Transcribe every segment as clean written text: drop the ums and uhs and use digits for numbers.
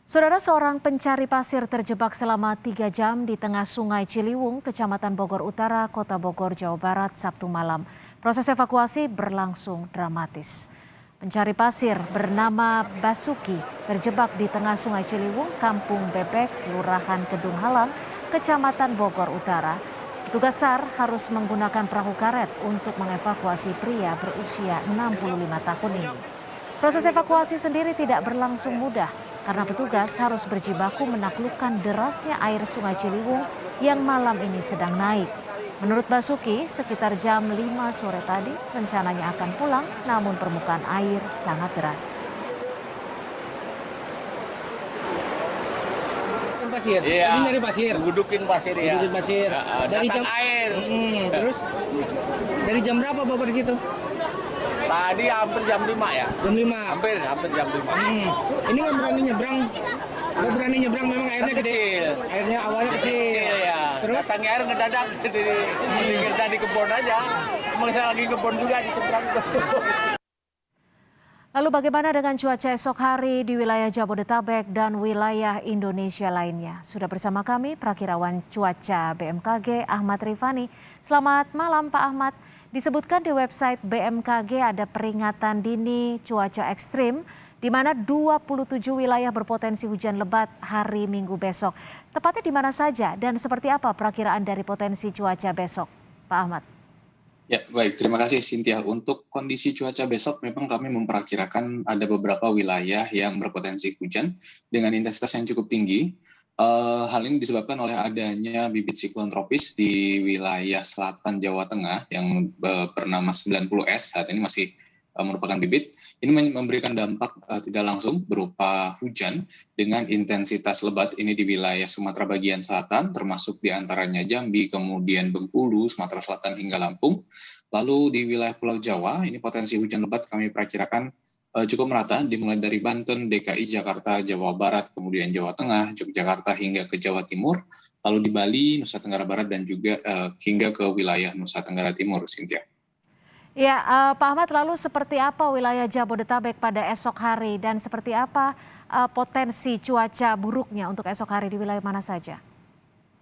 Saudara, seorang pencari pasir terjebak selama 3 jam di tengah Sungai Ciliwung, Kecamatan Bogor Utara, Kota Bogor, Jawa Barat, Sabtu malam. Proses evakuasi berlangsung dramatis. Pencari pasir bernama Basuki terjebak di tengah Sungai Ciliwung, Kampung Bebek, Kelurahan Kedung Halang, Kecamatan Bogor Utara. Petugas SAR harus menggunakan perahu karet untuk mengevakuasi pria berusia 65 tahun ini. Proses evakuasi sendiri tidak berlangsung mudah karena petugas harus berjibaku menaklukkan derasnya air Sungai Ciliwung yang malam ini sedang naik. Menurut Basuki, sekitar jam 5 sore tadi rencananya akan pulang, namun permukaan air sangat deras. Pasir. Iya. Ini nyari pasir. Gudukin pasir ya. Gudukin pasir. Dari Datang jam air. Terus dari jam berapa Bapak di situ? Tadi hampir jam 5 ya. Jam 5. Hampir jam 5. Ini nggak berani nyebrang. Nggak berani nyebrang, memang airnya gede. Kecil. Airnya awalnya kecil. Kecil ya. Terus Datangnya air ngedadak jadi kerja di kebun aja. Emang saya lagi kebun juga di seberang. Lalu bagaimana dengan cuaca esok hari di wilayah Jabodetabek dan wilayah Indonesia lainnya? Sudah bersama kami Prakirawan Cuaca BMKG Ahmad Rifani. Selamat malam Pak Ahmad. Disebutkan di website BMKG ada peringatan dini cuaca ekstrim di mana 27 wilayah berpotensi hujan lebat hari Minggu besok. Tepatnya di mana saja dan seperti apa perakiraan dari potensi cuaca besok, Pak Ahmad? Ya, baik. Terima kasih, Cynthia. Untuk kondisi cuaca besok, memang kami memperkirakan ada beberapa wilayah yang berpotensi hujan dengan intensitas yang cukup tinggi. Hal ini disebabkan oleh adanya bibit siklon tropis di wilayah selatan Jawa Tengah yang bernama 90S, saat ini masih merupakan bibit. Ini memberikan dampak tidak langsung berupa hujan dengan intensitas lebat ini di wilayah Sumatera bagian selatan, termasuk di antaranya Jambi, kemudian Bengkulu, Sumatera Selatan hingga Lampung. Lalu di wilayah Pulau Jawa, ini potensi hujan lebat kami perkirakan cukup merata, dimulai dari Banten, DKI Jakarta, Jawa Barat, kemudian Jawa Tengah, Yogyakarta hingga ke Jawa Timur, lalu di Bali, Nusa Tenggara Barat, dan juga hingga ke wilayah Nusa Tenggara Timur, Cynthia. Ya, Pak Ahmad, lalu seperti apa wilayah Jabodetabek pada esok hari dan seperti apa potensi cuaca buruknya untuk esok hari di wilayah mana saja?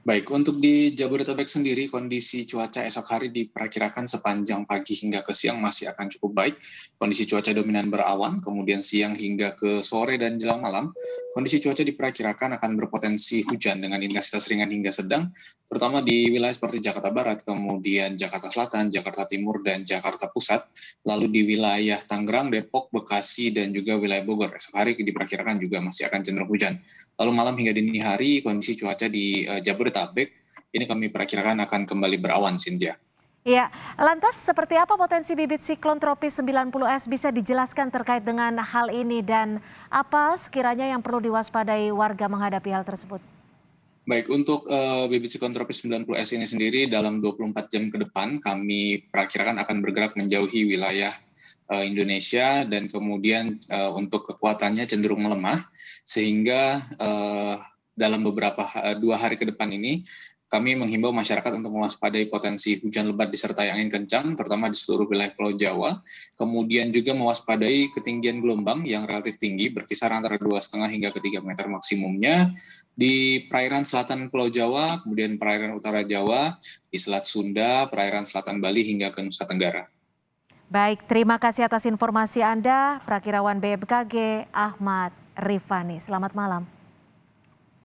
Baik, untuk di Jabodetabek sendiri, kondisi cuaca esok hari diperkirakan sepanjang pagi hingga ke siang masih akan cukup baik. Kondisi cuaca dominan berawan, kemudian siang hingga ke sore dan jelang malam, kondisi cuaca diperkirakan akan berpotensi hujan dengan intensitas ringan hingga sedang, terutama di wilayah seperti Jakarta Barat, kemudian Jakarta Selatan, Jakarta Timur, dan Jakarta Pusat. Lalu di wilayah Tangerang, Depok, Bekasi, dan juga wilayah Bogor, esok hari diperkirakan juga masih akan cenderung hujan. Lalu malam hingga dini hari, kondisi cuaca di Jabodetabek ini kami perkirakan akan kembali berawan, Cynthia. Iya, lantas seperti apa potensi bibit siklon tropis 90S, bisa dijelaskan terkait dengan hal ini dan apa sekiranya yang perlu diwaspadai warga menghadapi hal tersebut? Baik, untuk bibit siklon tropis 90S ini sendiri dalam 24 jam ke depan kami perkirakan akan bergerak menjauhi wilayah Indonesia dan kemudian untuk kekuatannya cenderung melemah sehingga dalam beberapa 2 hari ke depan ini kami menghimbau masyarakat untuk mewaspadai potensi hujan lebat disertai angin kencang, terutama di seluruh wilayah Pulau Jawa. Kemudian juga mewaspadai ketinggian gelombang yang relatif tinggi, berkisar antara 2,5 hingga ke 3 meter maksimumnya di perairan selatan Pulau Jawa, kemudian perairan utara Jawa, di Selat Sunda, perairan selatan Bali hingga ke Nusa Tenggara. Baik, terima kasih atas informasi Anda, Prakirawan BMKG Ahmad Rifani. Selamat malam.